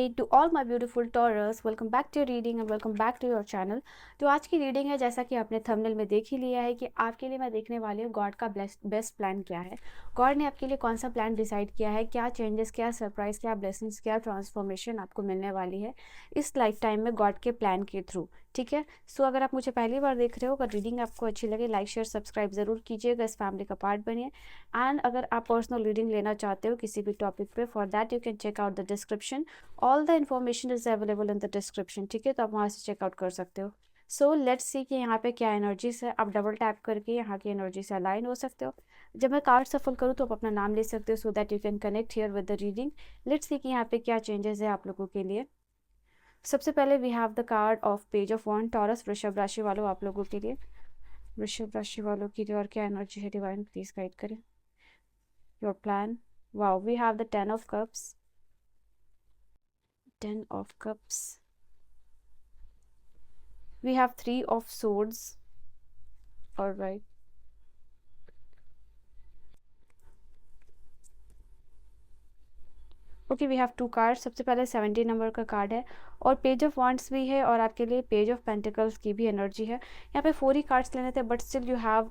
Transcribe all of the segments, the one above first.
Evening to all my beautiful Taurus, welcome back to reading and welcome back to your channel. तो आज की reading है, जैसा कि आपने थंबनेल में देख ही लिया है कि आपके लिए मैं देखने वाली हूँ गॉड का बेस्ट प्लान क्या है। गॉड ने आपके लिए कौन सा प्लान डिसाइड किया है, क्या चेंजेस, क्या सरप्राइज, क्या ब्लेसिंग्स, क्या ट्रांसफॉर्मेशन आपको मिलने वाली है इस लाइफ टाइम में गॉड के प्लान के थ्रू। ठीक है, सो अगर आप मुझे पहली बार देख रहे हो, अगर रीडिंग आपको अच्छी लगे, लाइक शेयर सब्सक्राइब ज़रूर कीजिएगा, इस फैमिली का पार्ट बनिए। एंड अगर आप पर्सनल रीडिंग लेना चाहते हो किसी भी टॉपिक पे, for that you can check out the description. All the information is available in the description. ठीक है, तो आप वहाँ से चेकआउट कर सकते हो। सो लेट्स सी कि यहाँ पे क्या एनर्जीज है। आप डबल टैप करके यहाँ की एनर्जी से अलाइन हो सकते हो। जब मैं कार्ड सफल करूँ तो आप अपना नाम ले सकते हो, so that you can connect here with the reading. Let's see कि यहाँ पे क्या चेंजेस है आप लोगों के लिए। सबसे पहले we have the card of page of one, Taurus वृषभ राशि वालों, आप लोगों के लिए, वृषभ राशि वालों के लिए और क्या एनर्जी है, डिवाइन प्लीज गाइड करें your plan. Wow, we have the 10 of cups, 10 of cups, we have 3 of swords. All right, okay, we have 2 cards. सबसे पहले 70 नंबर का कार्ड है और पेज ऑफ वांड्स भी है और आपके लिए पेज ऑफ पेंटिकल्स की भी एनर्जी है। यहाँ पे 4 ही कार्ड्स लेने थे, but still you have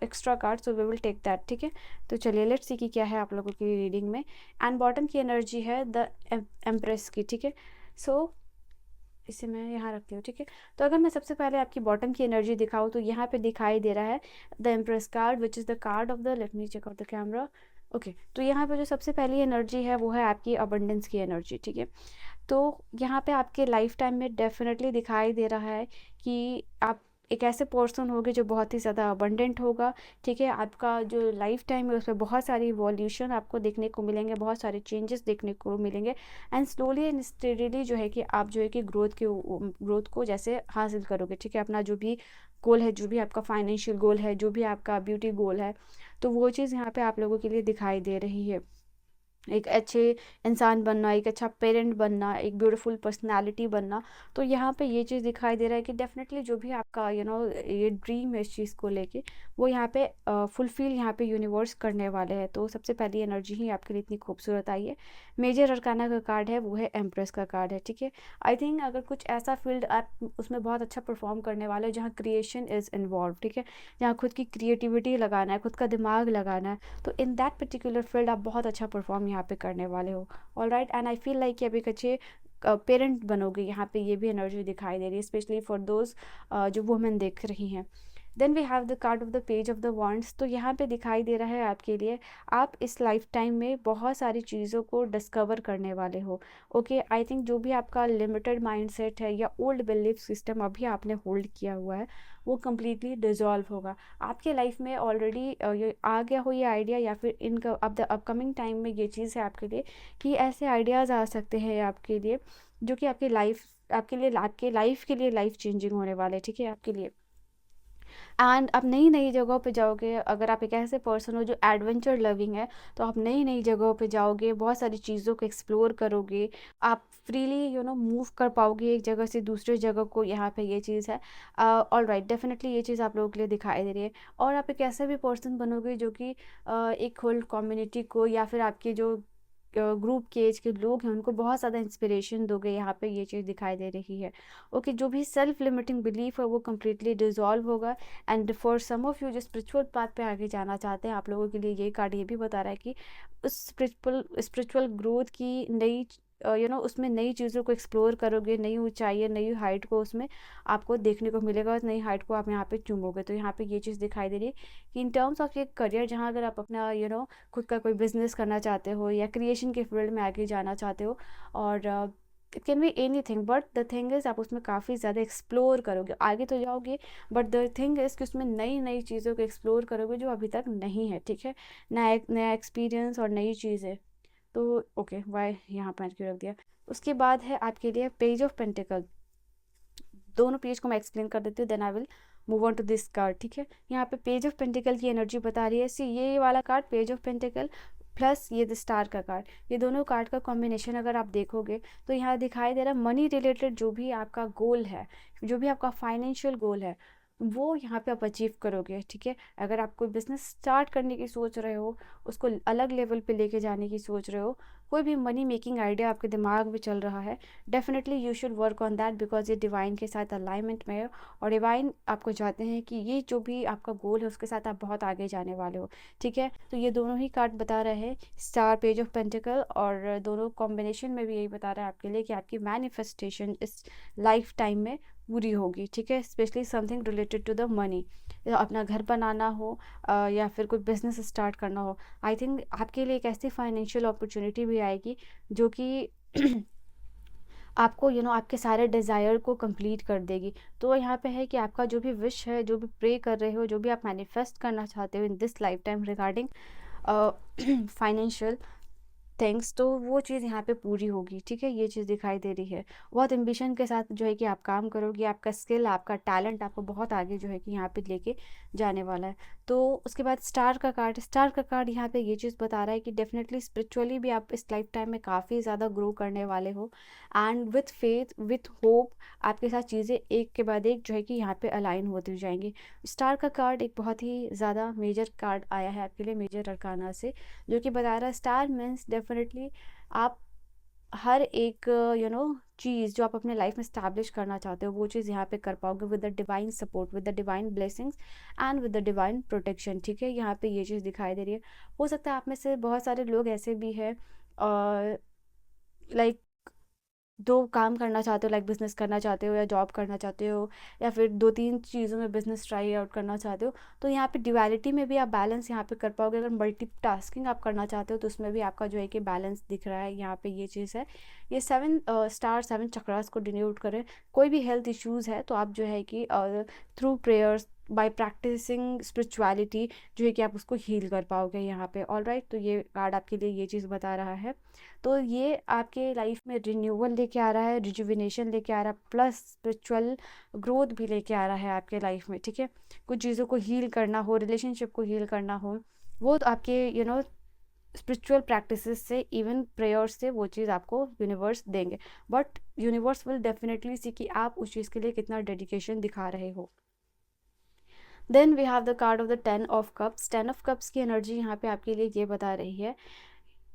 extra card, so we will take that. ठीक है, तो चलिए लेट्स सी कि क्या है आप लोगों की रीडिंग में। एंड बॉटम की एनर्जी है द एम्प्रेस की। ठीक है, सो इसे मैं यहाँ रखती हूँ। ठीक है, तो अगर मैं सबसे पहले आपकी बॉटम की एनर्जी दिखाऊँ तो यहाँ पे दिखाई दे रहा है the empress card, which is the card of the, let me check out the camera. Okay, तो यहाँ पे जो सबसे पहली एनर्जी है वो है आपकी अबंडेंस की एनर्जी। ठीक है, तो यहाँ पे आपके लाइफ टाइम में डेफिनेटली दिखाई दे रहा है कि आप एक ऐसे पर्सन होगे जो बहुत ही ज़्यादा अबंडेंट होगा। ठीक है, आपका जो लाइफ टाइम है उसमें बहुत सारी इवोल्यूशन आपको देखने को मिलेंगे, बहुत सारे चेंजेस देखने को मिलेंगे। एंड स्लोली एंड स्टेडीली जो है कि आप जो है कि ग्रोथ को जैसे हासिल करोगे। ठीक है, अपना जो भी गोल है, जो भी आपका फाइनेंशियल गोल है, जो भी आपका ब्यूटी गोल है, तो वो चीज़ यहाँ पे आप लोगों के लिए दिखाई दे रही है। एक अच्छे इंसान बनना, एक अच्छा पेरेंट बनना, एक ब्यूटीफुल पर्सनालिटी बनना। तो यहाँ पे ये चीज़ दिखाई दे रहा है कि डेफिनेटली जो भी आपका ये ड्रीम है इस चीज़ को लेके, वो यहाँ पे फुलफिल यहाँ पे यूनिवर्स करने वाले हैं। तो सबसे पहली एनर्जी ही आपके लिए इतनी खूबसूरत आई है। मेजर अरकाना का कार्ड है वो है एम्प्रेस का कार्ड है। ठीक है, आई थिंक अगर कुछ ऐसा फील्ड आप उसमें बहुत अच्छा परफॉर्म करने वाले हो जहाँ क्रिएशन इज़ इन्वॉल्व, ठीक है, जहाँ खुद की क्रिएटिविटी लगाना है, खुद का दिमाग लगाना है, तो इन दैट पर्टिकुलर फील्ड आप बहुत अच्छा परफॉर्म यहाँ पे करने वाले हो। All right, and I feel like कि आप एक अच्छे पेरेंट बनोगे। यहाँ पे ये भी एनर्जी दिखाई दे रही है, स्पेशली फॉर दोज जो वुमेन देख रही हैं। Then we have the card of the page of the wands. तो यहाँ पे दिखाई दे रहा है आपके लिए, आप इस लाइफ टाइम में बहुत सारी चीज़ों को डिस्कवर करने वाले हो। ओके, आई थिंक जो भी आपका लिमिटेड माइंडसेट है या ओल्ड बिलीफ सिस्टम अभी आपने होल्ड किया हुआ है, वो कम्प्लीटली डिजॉल्व होगा। आपके लाइफ में ऑलरेडी ये आ गया हो ये आइडिया, या फिर इनका अब द अपकमिंग टाइम में ये चीज़ है आपके लिए कि ऐसे आइडियाज़ आ सकते हैं आपके लिए जो कि आपकी लाइफ, आपके लाइफ के लिए लाइफ चेंजिंग होने वाले। ठीक है, आपके लिए। एंड आप नई नई जगहों पे जाओगे। अगर आप एक ऐसे पर्सन हो जो एडवेंचर लविंग है, तो आप नई नई जगहों पे जाओगे, बहुत सारी चीज़ों को एक्सप्लोर करोगे, आप फ्रीली मूव कर पाओगे एक जगह से दूसरे जगह को। यहाँ पे ये चीज़ है। ऑल राइट, डेफिनेटली ये चीज़ आप लोगों के लिए दिखाई दे रही है। और आप एक ऐसा भी पर्सन बनोगे जो कि एक होल कम्युनिटी को या फिर आपके जो ग्रुप के एज के लोग हैं उनको बहुत ज़्यादा इंस्पिरेशन दोगे। यहाँ पे ये चीज़ दिखाई दे रही है। ओके, जो भी सेल्फ लिमिटिंग बिलीफ है वो कम्प्लीटली डिजॉल्व होगा। And for some of you जो स्पिरिचुअल पाथ पे आगे जाना चाहते हैं, आप लोगों के लिए ये कार्ड ये भी बता रहा है कि उस स्पिरिचुअल ग्रोथ की नई उसमें नई चीज़ों को एक्सप्लोर करोगे, नई ऊंचाई, नई हाइट को उसमें आपको देखने को मिलेगा और नई हाइट को आप यहाँ पे चूमोगे। तो यहाँ पे ये चीज़ दिखाई दे रही है कि इन टर्म्स ऑफ ये करियर, जहाँ अगर आप अपना खुद का कोई बिजनेस करना चाहते हो या क्रिएशन के फील्ड में आगे जाना चाहते हो, और it can be any thing, but the thing is आप उसमें काफ़ी ज़्यादा एक्सप्लोर करोगे, आगे तो जाओगे, बट द थिंग इज़ कि उसमें नई नई चीज़ों को एक्सप्लोर करोगे जो अभी तक नहीं है। ठीक है, नया नया एक्सपीरियंस और नई चीज़ें। तो ओके, वाई यहाँ पर क्यों रख दिया। उसके बाद है आपके लिए पेज ऑफ पेंटिकल। दोनों पेज को मैं एक्सप्लेन कर देती हूँ, then I will move on to this card. ठीक है, यहाँ पे पेज ऑफ पेंटिकल की एनर्जी बता रही है। सी ये वाला card page of pentacle plus ये द स्टार का कार्ड, ये दोनों कार्ड का कॉम्बिनेशन अगर आप देखोगे तो यहाँ दिखाई दे रहा है मनी रिलेटेड जो भी आपका गोल है, जो भी आपका फाइनेंशियल गोल है, वो यहाँ पे आप अचीव करोगे, ठीक है। अगर आप कोई बिजनेस स्टार्ट करने की सोच रहे हो, उसको अलग लेवल पे लेके जाने की सोच रहे हो, कोई भी मनी मेकिंग आइडिया आपके दिमाग में चल रहा है, definitely you should work on that, because ये डिवाइन के साथ अलाइनमेंट में है। और डिवाइन आपको चाहते हैं कि ये जो भी आपका गोल है उसके साथ आप बहुत आगे जाने वाले हो, ठीक है। तो ये दोनों ही कार्ड बता रहे हैं, स्टार, पेज ऑफ पेंटिकल, और दोनों कॉम्बिनेशन में भी यही बता रहा है आपके लिए कि आपकी मैनिफेस्टेशन इस लाइफ टाइम में पूरी होगी, ठीक है। Specially something related to the money, अपना घर बनाना हो या फिर कोई बिजनेस स्टार्ट करना हो, आई थिंक आपके लिए एक ऐसी फाइनेंशियल अपॉर्चुनिटी भी आएगी जो कि आपको आपके सारे डिज़ायर को कंप्लीट कर देगी। तो यहाँ पे है कि आपका जो भी विश है, जो भी प्रे कर रहे हो, जो भी आप मैनिफेस्ट करना चाहते हो in this life time regarding financial things, तो वो चीज़ यहाँ पे पूरी होगी, ठीक है। ये चीज़ दिखाई दे रही है। बहुत एम्बिशन के साथ जो है कि आप काम करोगे, आपका स्किल, आपका टैलेंट आपको बहुत आगे जो है कि यहाँ पे लेके जाने वाला है। तो उसके बाद स्टार का कार्ड यहाँ पे ये चीज़ बता रहा है कि डेफिनेटली स्पिरिचुअली भी आप इस लाइफ टाइम में काफ़ी ज़्यादा ग्रो करने वाले हो, and with faith, with hope, आपके साथ चीज़ें एक के बाद एक जो है कि यहाँ पे अलाइन होती जाएंगी। स्टार का कार्ड एक बहुत ही ज़्यादा मेजर कार्ड आया है आपके लिए, मेजर अरकाना से, जो कि बता रहा है स्टार मीन्स डेफिनेटली आप हर एक चीज़ जो आप अपने लाइफ में स्टैब्लिश करना चाहते हो, वो चीज़ यहाँ पे कर पाओगे with the divine support, with the divine blessings and with the divine protection, ठीक है। यहाँ पे ये चीज़ दिखाई दे रही है। हो सकता है आप में से बहुत सारे लोग ऐसे भी हैं, लाइक दो काम करना चाहते हो, लाइक बिजनेस करना चाहते हो या जॉब करना चाहते हो, या फिर दो तीन चीज़ों में बिजनेस ट्राई आउट करना चाहते हो, तो यहाँ पे ड्युअलिटी में भी आप बैलेंस यहाँ पे कर पाओगे। अगर मल्टीटास्किंग आप करना चाहते हो तो उसमें भी आपका जो है कि बैलेंस दिख रहा है, यहाँ पे ये चीज़ है। ये 7 चक्रास को डिनोट करें। कोई भी हेल्थ इश्यूज़ है तो आप जो है कि through prayers, by practising spirituality जो है कि आप उसको हील कर पाओगे यहाँ पे। ऑलराइट, तो ये कार्ड आपके लिए ये चीज़ बता रहा है। तो ये आपके लाइफ में रिन्यूअल लेके आ रहा है, रिजुविनेशन लेके आ रहा है, प्लस स्पिरिचुअल ग्रोथ भी लेके आ रहा है आपके लाइफ में, ठीक है। कुछ चीज़ों को हील करना हो, रिलेशनशिप को हील करना हो, वो तो आपके स्पिरिचुअल प्रैक्टिसेस से, इवन प्रेयर्स से वो चीज़ आपको यूनिवर्स देंगे। बट यूनिवर्स विल डेफिनेटली सी कि आप उस चीज़ के लिए कितना डेडिकेशन दिखा रहे हो। Then we have the card of the 10 of cups. 10 of cups की एनर्जी यहाँ पे आपके लिए ये बता रही है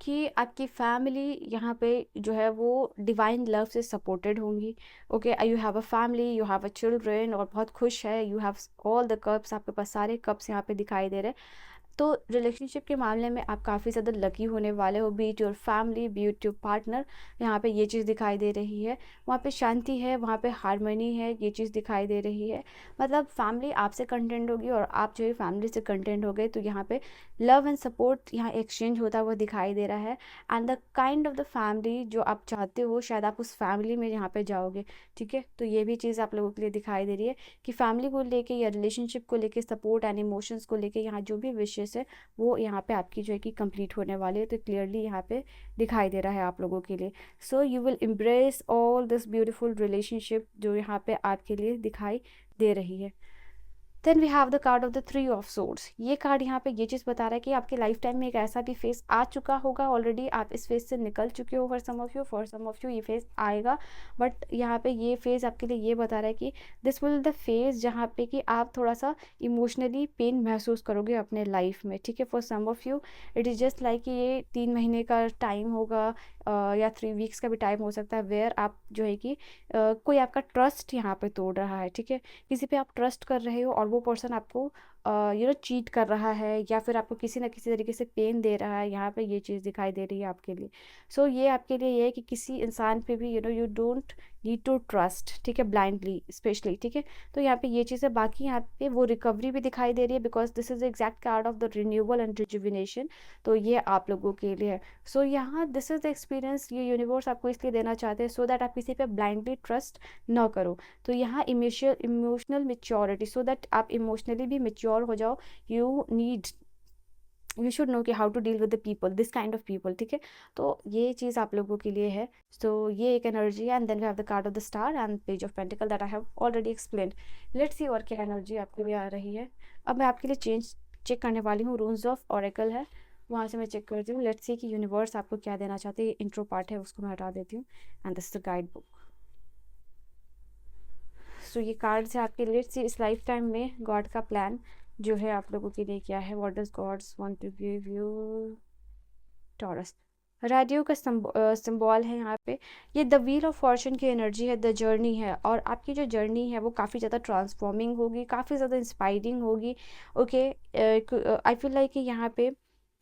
कि आपकी फैमिली यहाँ पे जो है वो डिवाइन लव से सपोर्टेड होंगी। Okay, you have a family, you have a children, और बहुत खुश है, you have all the cups, आपके पास सारे कप्स यहाँ पे दिखाई दे रहे हैं। तो रिलेशनशिप के मामले में आप काफ़ी ज़्यादा लकी होने वाले हो, B it your family, B it your partner, यहाँ पे ये चीज़ दिखाई दे रही है। वहाँ पे शांति है, वहाँ पे हारमोनी है, ये चीज़ दिखाई दे रही है। मतलब फैमिली आपसे कंटेंट होगी और आप जो है फैमिली से कंटेंट हो गए, तो यहाँ पे लव एंड सपोर्ट यहाँ एक्सचेंज होता हुआ दिखाई दे रहा है। And the kind of the family जो आप चाहते हो, शायद आप उस फैमिली में यहाँ पे जाओगे, ठीक है। तो ये भी चीज़ आप लोगों के लिए दिखाई दे रही है कि फैमिली को लेके या रिलेशनशिप को लेके, सपोर्ट एंड इमोशंस को लेके यहाँ जो भी विशेष है वो यहाँ पे आपकी जो है कि कंप्लीट होने वाली है। तो क्लियरली यहाँ पे दिखाई दे रहा है आप लोगों के लिए। So you will embrace all this beautiful relationship जो यहाँ पे आपके लिए दिखाई दे रही है। Then we have the card of the 3 of swords. ये कार्ड यहाँ पे ये चीज़ बता रहा है कि आपके लाइफ टाइम में एक ऐसा भी फेस आ चुका होगा ऑलरेडी, आप इस फेज से निकल चुके हो। फॉर सम ऑफ यू ये फेज आएगा, बट यहाँ पे ये फेज़ आपके लिए ये बता रहा है कि दिस विल द फेज़ जहाँ पे कि आप थोड़ा सा इमोशनली पेन महसूस करोगे अपने लाइफ में, ठीक है। For some of you it is just like कि ये 3 महीने का टाइम होगा, या 3 वीक्स का भी टाइम हो सकता है, वेयर आप जो है कि कोई आपका ट्रस्ट यहाँ पे तोड़ रहा है, ठीक है। किसी पे आप ट्रस्ट कर रहे हो और वो पर्सन आपको चीट कर रहा है, या फिर आपको किसी ना किसी तरीके से पेन दे रहा है, यहाँ पे ये चीज़ दिखाई दे रही है आपके लिए। सो ये आपके लिए ये है कि किसी इंसान पे भी you don't need to trust, ठीक है, ब्लाइंडली स्पेशली, ठीक है। तो यहाँ पे ये चीज़ है। बाकी यहाँ पे वो रिकवरी भी दिखाई दे रही है, because this is exact card of the renewal and rejuvenation. तो ये आप लोगों के लिए है। सो यहाँ दिस इज द एक्सपीरियंस ये यूनिवर्स आपको इसलिए देना चाहते हैं, सो दैट आप किसी पे ब्लाइंडली ट्रस्ट ना करो। तो यहाँ इमोशनल मेच्योरिटी, सो दैट आप इमोशनली भी मेच्योर हो जाओ। यू शुड नो कि how to deal with the people, this kind of people, ठीक है। तो ये चीज़ आप लोगों के लिए है। सो ये एक एनर्जी है। And then we have the card of the star and page of pentacle that I have already explain. Let's see और क्या एनर्जी आपके लिए आ रही है। अब मैं आपके लिए चेक करने वाली हूँ। रून्स ऑफ ऑरेकल है, वहाँ से मैं चेक करती हूँ। लेट्स सी कि यूनिवर्स आपको क्या देना चाहते हैं। इंट्रो पार्ट है उसको मैं हटा देती हूँ, and this is the guide book. So ये कार्ड्स है आपके लिए। इस लाइफ टाइम में गॉड का प्लान जो है आप लोगों के लिए क्या है, what does God's want to give you Taurus. Radio का सिंबल है यहाँ पे, ये द व्हील ऑफ फॉर्चून की एनर्जी है, द जर्नी है, और आपकी जो जर्नी है वो काफ़ी ज़्यादा ट्रांसफॉर्मिंग होगी, काफ़ी ज़्यादा इंस्पायरिंग होगी। ओके, आई फील लाइक कि यहाँ पे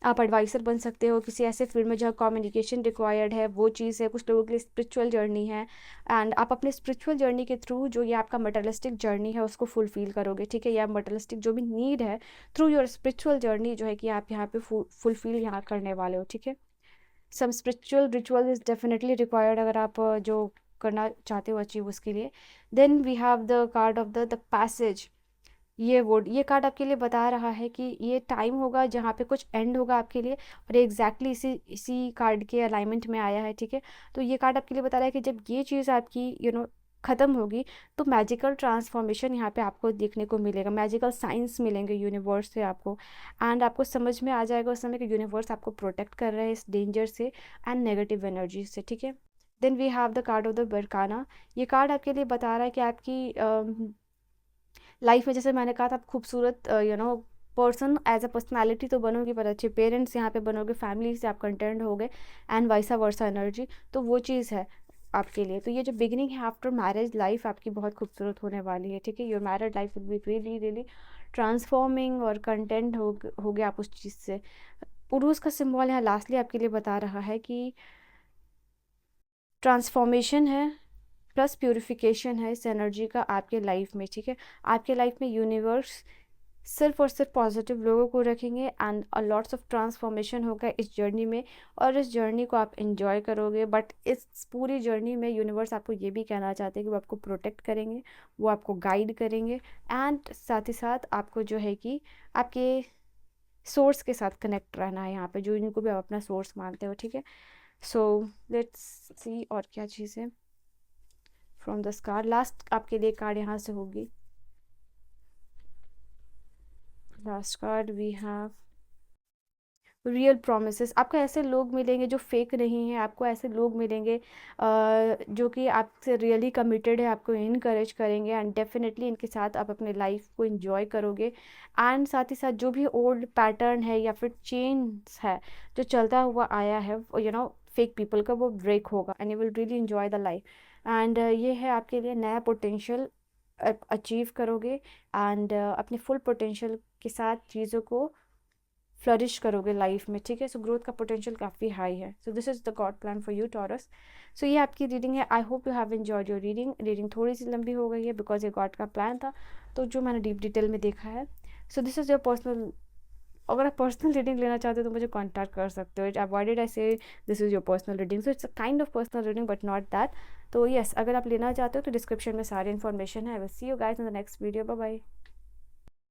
आप एडवाइज़र बन सकते हो किसी ऐसे फील्ड में जहाँ कम्युनिकेशन रिक्वायर्ड है, वो चीज़ है। कुछ लोगों के लिए स्पिरिचुअल जर्नी है, एंड आप अपने स्पिरिचुअल जर्नी के थ्रू जो ये आपका मटेरियलिस्टिक जर्नी है उसको फुलफिल करोगे, ठीक है। या मटेरियलिस्टिक जो भी नीड है थ्रू योर स्पिरिचुअल जर्नी जो है कि आप यहाँ पे फुलफिल यहाँ करने वाले हो, ठीक है। Some spiritual ritual is definitely required अगर आप जो करना चाहते हो अचीव उसके लिए। Then we have the card of the passage. ये कार्ड आपके लिए बता रहा है कि ये टाइम होगा जहाँ पे कुछ एंड होगा आपके लिए, और एग्जैक्टली इसी कार्ड के अलाइनमेंट में आया है, ठीक है। तो ये कार्ड आपके लिए बता रहा है कि जब ये चीज़ आपकी ख़त्म होगी तो मैजिकल ट्रांसफॉर्मेशन यहाँ पे आपको देखने को मिलेगा, मैजिकल साइंस मिलेंगे यूनिवर्स से आपको, एंड आपको समझ में आ जाएगा उस समय कि यूनिवर्स आपको प्रोटेक्ट कर रहा है इस डेंजर से एंड नेगेटिव एनर्जी से, ठीक है। Then we have the card of the Berkana. ये कार्ड आपके लिए बता रहा है कि आपकी लाइफ में, जैसे मैंने कहा था, आप खूबसूरत पर्सन एज अ पर्सनैलिटी तो बनोगे, पर अच्छे पेरेंट्स यहाँ पे बनोगे, फैमिली से आप कंटेंट होगे, एंड वाइसा वर्सा एनर्जी, तो वो चीज़ है आपके लिए। तो ये जो बिगिनिंग है आफ्टर मैरिज लाइफ आपकी बहुत खूबसूरत होने वाली है, ठीक है। Your married life will be really really transforming, और कंटेंट हो गया आप उस चीज़ से। उरूस का सिंबल यहाँ लास्टली आपके लिए बता रहा है कि ट्रांसफॉर्मेशन है प्लस प्यूरिफिकेशन है इस एनर्जी का आपके लाइफ में, ठीक है। आपके लाइफ में यूनिवर्स सिर्फ और सिर्फ पॉजिटिव लोगों को रखेंगे, and a lots of transformation होगा इस जर्नी में, और इस जर्नी को आप एंजॉय करोगे। बट इस पूरी जर्नी में यूनिवर्स आपको ये भी कहना चाहते हैं कि वो आपको प्रोटेक्ट करेंगे, वो आपको गाइड करेंगे, एंड साथ ही साथ आपको जो है कि आपके सोर्स के साथ कनेक्ट रहना है यहाँ पे, जो इनको भी आप अपना सोर्स मानते हो, ठीक है। सो लेट्स सी और क्या चीज़ है फ्रॉम द कार्ड। लास्ट आपके लिए कार्ड यहाँ से होगी, last card we have real promises. आपको ऐसे लोग मिलेंगे जो फेक नहीं है, आपको ऐसे लोग मिलेंगे जो कि आपसे रियली कमिटेड है, आपको इनकरेज करेंगे, एंड डेफिनेटली इनके साथ आप अपने लाइफ को एंजॉय करोगे। एंड साथ ही साथ जो भी ओल्ड पैटर्न है या फिर चेंज है जो चलता हुआ आया है फेक पीपल का, वो ब्रेक होगा, and you will really enjoy the life. And ये है आपके लिए नया पोटेंशियल अचीव करोगे, एंड अपने फुल पोटेंशियल के साथ चीज़ों को फ्लरिश करोगे लाइफ में, ठीक है। सो ग्रोथ का पोटेंशियल काफ़ी हाई है। So this is the God plan for you Taurus. So ये आपकी रीडिंग है। I hope you have enjoyed your reading थोड़ी सी लंबी हो गई है बिकॉज ये गॉड का प्लान था, तो जो मैंने डीप डिटेल में देखा है। So this is your personal, अगर आप पर्सनल रीडिंग लेना चाहते हो तो मुझे कॉन्टैक्ट कर सकते हो। व्हाई डिड आई से this is your personal reading, so it's a kind of personal reading but not that. तो यस, अगर आप लेना चाहते हो तो डिस्क्रिप्शन में सारी इन्फॉर्मेशन है। I will see you guys in the next video. Bye bye.